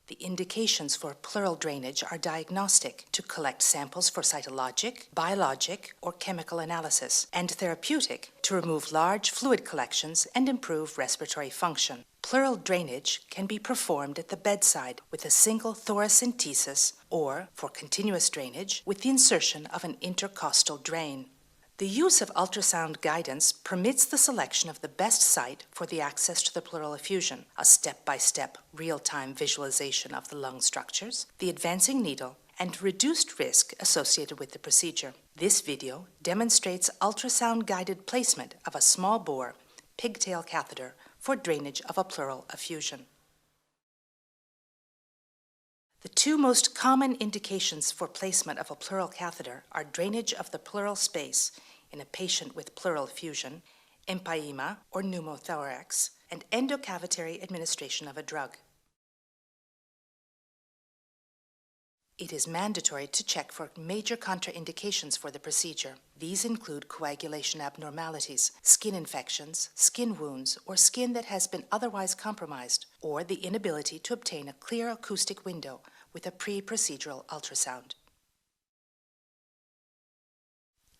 The indications for pleural drainage are diagnostic, to collect samples for cytologic, biologic, or chemical analysis, and therapeutic, to remove large fluid collections and improve respiratory function. Pleural drainage can be performed at the bedside with a single thoracentesis or, for continuous drainage, with the insertion of an intercostal drain. The use of ultrasound guidance permits the selection of the best site for the access to the pleural effusion, a step-by-step, real-time visualization of the lung structures, the advancing needle, and reduced risk associated with the procedure. This video demonstrates ultrasound-guided placement of a small bore pigtail catheter for drainage of a pleural effusion. The two most common indications for placement of a pleural catheter are drainage of the pleural space in a patient with pleural effusion, empyema or pneumothorax, and endocavitary administration of a drug. It is mandatory to check for major contraindications for the procedure. These include coagulation abnormalities, skin infections, skin wounds, or skin that has been otherwise compromised, or the inability to obtain a clear acoustic window with a pre-procedural ultrasound.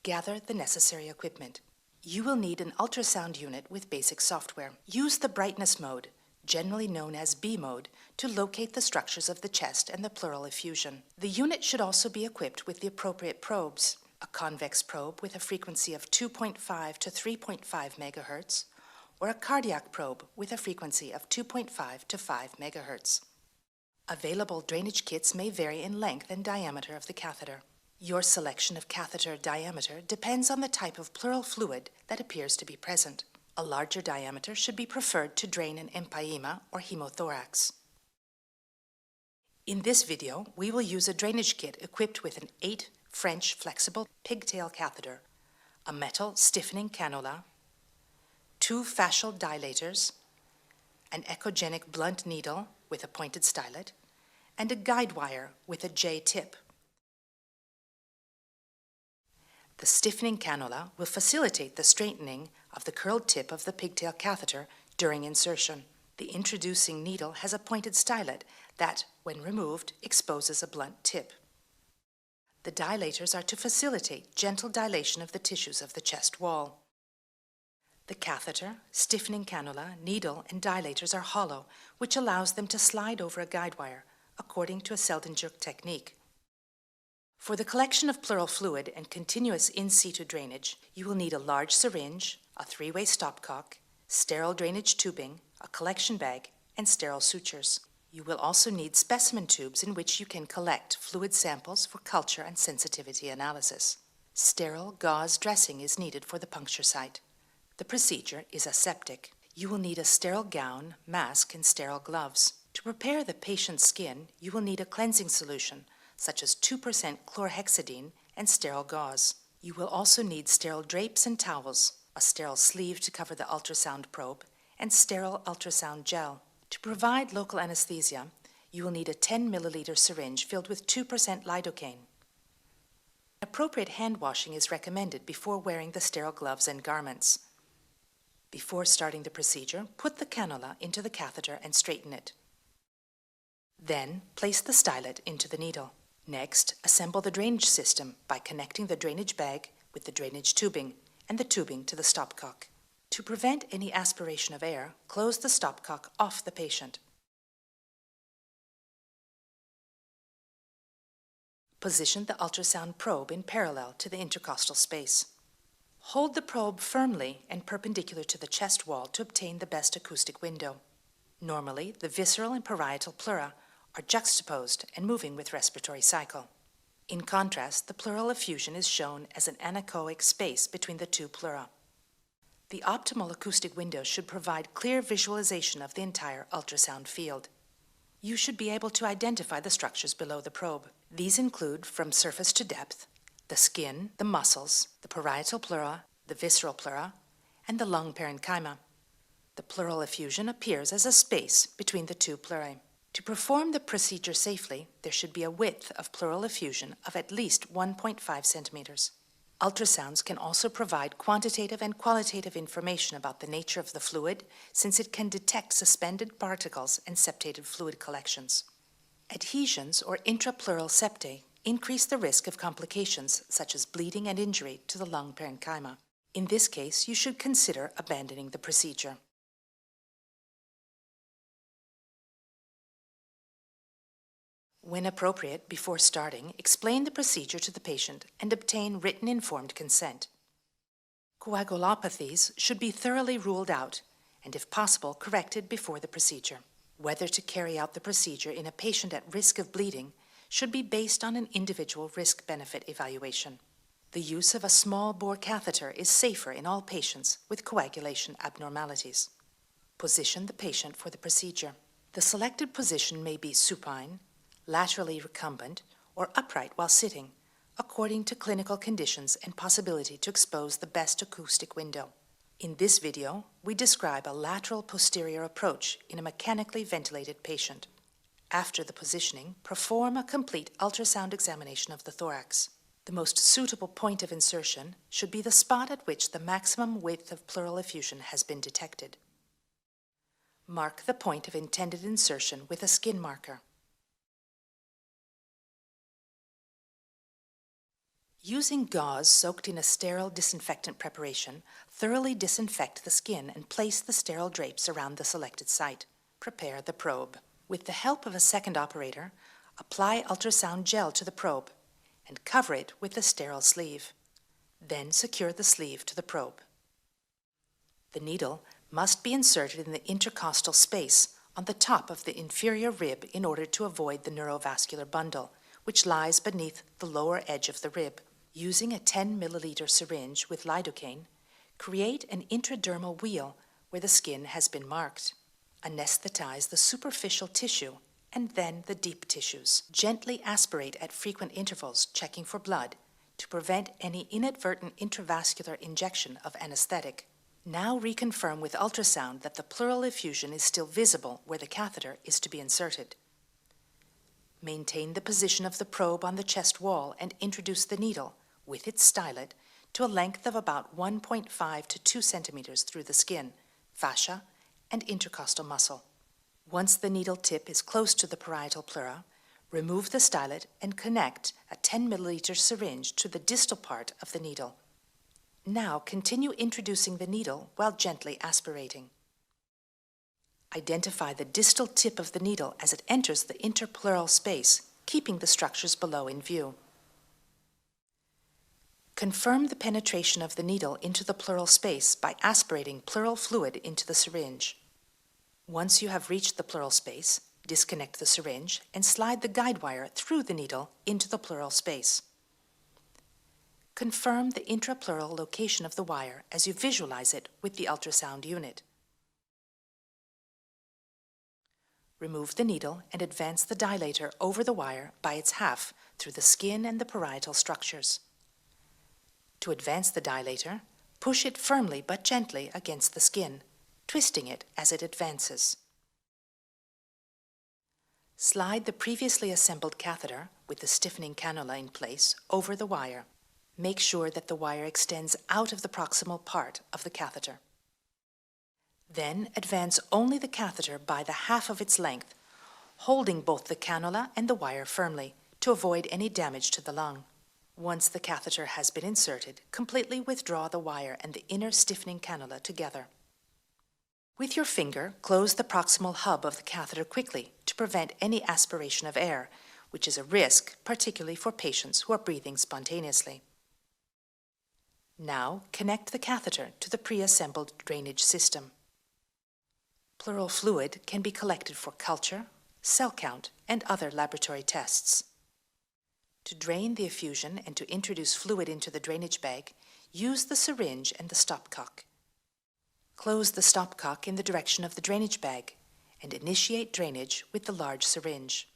Gather the necessary equipment. You will need an ultrasound unit with basic software. Use the brightness mode, generally known as B mode, to locate the structures of the chest and the pleural effusion. The unit should also be equipped with the appropriate probes, a convex probe with a frequency of 2.5 to 3.5 megahertz, or a cardiac probe with a frequency of 2.5 to 5 megahertz. Available drainage kits may vary in length and diameter of the catheter. Your selection of catheter diameter depends on the type of pleural fluid that appears to be present. A larger diameter should be preferred to drain an empyema or hemothorax. In this video, we will use a drainage kit equipped with an 8 French flexible pigtail catheter, a metal stiffening cannula, 2 fascial dilators, an echogenic blunt needle with a pointed stylet, and a guide wire with a J tip. The stiffening cannula will facilitate the straightening of the curled tip of the pigtail catheter during insertion. The introducing needle has a pointed stylet that, when removed, exposes a blunt tip. The dilators are to facilitate gentle dilation of the tissues of the chest wall. The catheter, stiffening cannula, needle, and dilators are hollow, which allows them to slide over a guide wire, according to a Seldinger technique. For the collection of pleural fluid and continuous in situ drainage, you will need a large syringe, a 3-way stopcock, sterile drainage tubing, a collection bag, and sterile sutures. You will also need specimen tubes in which you can collect fluid samples for culture and sensitivity analysis. Sterile gauze dressing is needed for the puncture site. The procedure is aseptic. You will need a sterile gown, mask, and sterile gloves. To prepare the patient's skin, you will need a cleansing solution, such as 2% chlorhexidine and sterile gauze. You will also need sterile drapes and towels, a sterile sleeve to cover the ultrasound probe, and sterile ultrasound gel. To provide local anesthesia, you will need a 10 milliliter syringe filled with 2% lidocaine. Appropriate hand washing is recommended before wearing the sterile gloves and garments. Before starting the procedure, put the cannula into the catheter and straighten it. Then, place the stylet into the needle. Next, assemble the drainage system by connecting the drainage bag with the drainage tubing and the tubing to the stopcock. To prevent any aspiration of air, close the stopcock off the patient. Position the ultrasound probe in parallel to the intercostal space. Hold the probe firmly and perpendicular to the chest wall to obtain the best acoustic window. Normally, the visceral and parietal pleura are juxtaposed and moving with respiratory cycle. In contrast, the pleural effusion is shown as an anechoic space between the two pleura. The optimal acoustic window should provide clear visualization of the entire ultrasound field. You should be able to identify the structures below the probe. These include, from surface to depth, the skin, the muscles, the parietal pleura, the visceral pleura, and the lung parenchyma. The pleural effusion appears as a space between the two pleurae. To perform the procedure safely, there should be a width of pleural effusion of at least 1.5 centimeters. Ultrasounds can also provide quantitative and qualitative information about the nature of the fluid, since it can detect suspended particles and septated fluid collections. Adhesions or intrapleural septae increase the risk of complications such as bleeding and injury to the lung parenchyma. In this case, you should consider abandoning the procedure. When appropriate, before starting, explain the procedure to the patient and obtain written informed consent. Coagulopathies should be thoroughly ruled out and, if possible, corrected before the procedure. Whether to carry out the procedure in a patient at risk of bleeding should be based on an individual risk-benefit evaluation. The use of a small bore catheter is safer in all patients with coagulation abnormalities. Position the patient for the procedure. The selected position may be supine, laterally recumbent, or upright while sitting, according to clinical conditions and possibility to expose the best acoustic window. In this video, we describe a lateral posterior approach in a mechanically ventilated patient. After the positioning, perform a complete ultrasound examination of the thorax. The most suitable point of insertion should be the spot at which the maximum width of pleural effusion has been detected. Mark the point of intended insertion with a skin marker. Using gauze soaked in a sterile disinfectant preparation, thoroughly disinfect the skin and place the sterile drapes around the selected site. Prepare the probe. With the help of a second operator, apply ultrasound gel to the probe and cover it with a sterile sleeve. Then secure the sleeve to the probe. The needle must be inserted in the intercostal space on the top of the inferior rib in order to avoid the neurovascular bundle, which lies beneath the lower edge of the rib. Using a 10 milliliter syringe with lidocaine, create an intradermal wheal where the skin has been marked. Anesthetize the superficial tissue and then the deep tissues. Gently aspirate at frequent intervals, checking for blood, to prevent any inadvertent intravascular injection of anesthetic. Now reconfirm with ultrasound that the pleural effusion is still visible where the catheter is to be inserted. Maintain the position of the probe on the chest wall and introduce the needle, with its stylet, to a length of about 1.5 to 2 centimeters through the skin, fascia, and intercostal muscle. Once the needle tip is close to the parietal pleura, remove the stylet and connect a 10 milliliter syringe to the distal part of the needle. Now continue introducing the needle while gently aspirating. Identify the distal tip of the needle as it enters the interpleural space, keeping the structures below in view. Confirm the penetration of the needle into the pleural space by aspirating pleural fluid into the syringe. Once you have reached the pleural space, disconnect the syringe and slide the guide wire through the needle into the pleural space. Confirm the intrapleural location of the wire as you visualize it with the ultrasound unit. Remove the needle and advance the dilator over the wire by its half through the skin and the parietal structures. To advance the dilator, push it firmly but gently against the skin, twisting it as it advances. Slide the previously assembled catheter with the stiffening cannula in place over the wire. Make sure that the wire extends out of the proximal part of the catheter. Then advance only the catheter by the half of its length, holding both the cannula and the wire firmly to avoid any damage to the lung. Once the catheter has been inserted, completely withdraw the wire and the inner stiffening cannula together. With your finger, close the proximal hub of the catheter quickly to prevent any aspiration of air, which is a risk, particularly for patients who are breathing spontaneously. Now, connect the catheter to the pre-assembled drainage system. Pleural fluid can be collected for culture, cell count, and other laboratory tests. To drain the effusion and to introduce fluid into the drainage bag, use the syringe and the stopcock. Close the stopcock in the direction of the drainage bag and initiate drainage with the large syringe.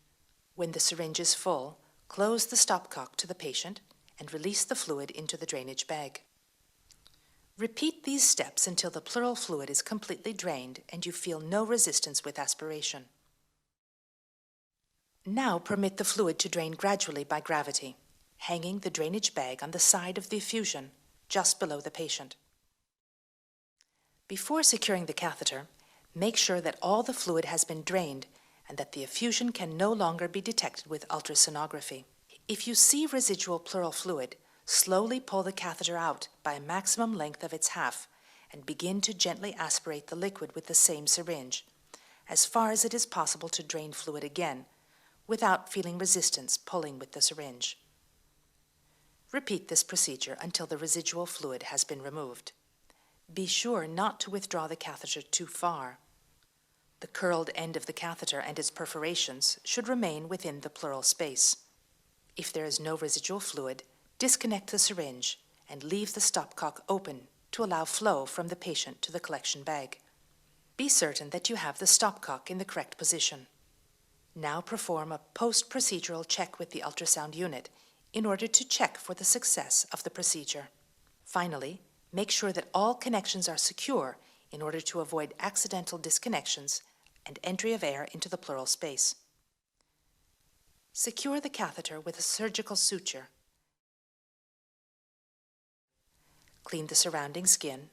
When the syringe is full, close the stopcock to the patient and release the fluid into the drainage bag. Repeat these steps until the pleural fluid is completely drained and you feel no resistance with aspiration. Now permit the fluid to drain gradually by gravity, hanging the drainage bag on the side of the effusion, just below the patient. Before securing the catheter, make sure that all the fluid has been drained and that the effusion can no longer be detected with ultrasonography. If you see residual pleural fluid, slowly pull the catheter out by a maximum length of its half and begin to gently aspirate the liquid with the same syringe, as far as it is possible to drain fluid again, without feeling resistance pulling with the syringe. Repeat this procedure until the residual fluid has been removed. Be sure not to withdraw the catheter too far. The curled end of the catheter and its perforations should remain within the pleural space. If there is no residual fluid, disconnect the syringe and leave the stopcock open to allow flow from the patient to the collection bag. Be certain that you have the stopcock in the correct position. Now perform a post-procedural check with the ultrasound unit in order to check for the success of the procedure. Finally, make sure that all connections are secure in order to avoid accidental disconnections and entry of air into the pleural space. Secure the catheter with a surgical suture. Clean the surrounding skin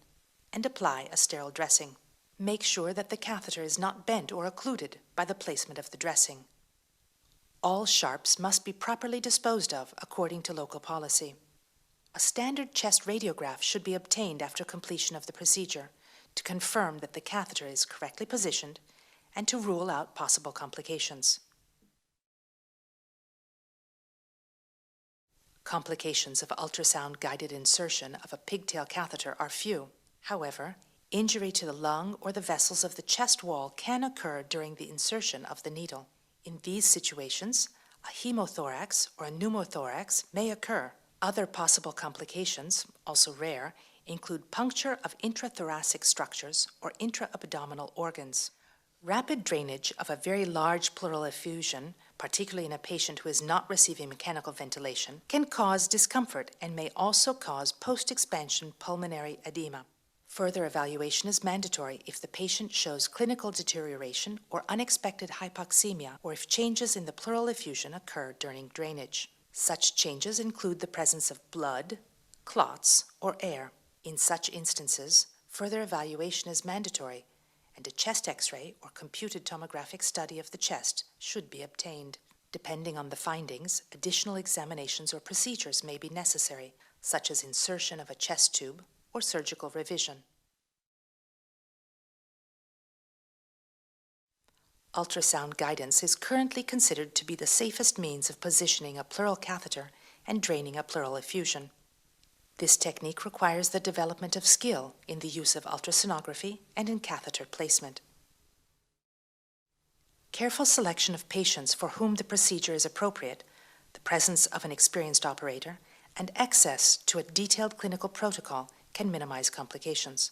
and apply a sterile dressing. Make sure that the catheter is not bent or occluded by the placement of the dressing. All sharps must be properly disposed of according to local policy. A standard chest radiograph should be obtained after completion of the procedure to confirm that the catheter is correctly positioned and to rule out possible complications. Complications of ultrasound-guided insertion of a pigtail catheter are few. However, injury to the lung or the vessels of the chest wall can occur during the insertion of the needle. In these situations, a hemothorax or a pneumothorax may occur. Other possible complications, also rare, include puncture of intrathoracic structures or intra-abdominal organs. Rapid drainage of a very large pleural effusion, particularly in a patient who is not receiving mechanical ventilation, can cause discomfort and may also cause post-expansion pulmonary edema. Further evaluation is mandatory if the patient shows clinical deterioration or unexpected hypoxemia, or if changes in the pleural effusion occur during drainage. Such changes include the presence of blood, clots, or air. In such instances, further evaluation is mandatory, and a chest X-ray or computed tomographic study of the chest should be obtained. Depending on the findings, additional examinations or procedures may be necessary, such as insertion of a chest tube or surgical revision. Ultrasound guidance is currently considered to be the safest means of positioning a pleural catheter and draining a pleural effusion. This technique requires the development of skill in the use of ultrasonography and in catheter placement. Careful selection of patients for whom the procedure is appropriate, the presence of an experienced operator, and access to a detailed clinical protocol can minimize complications.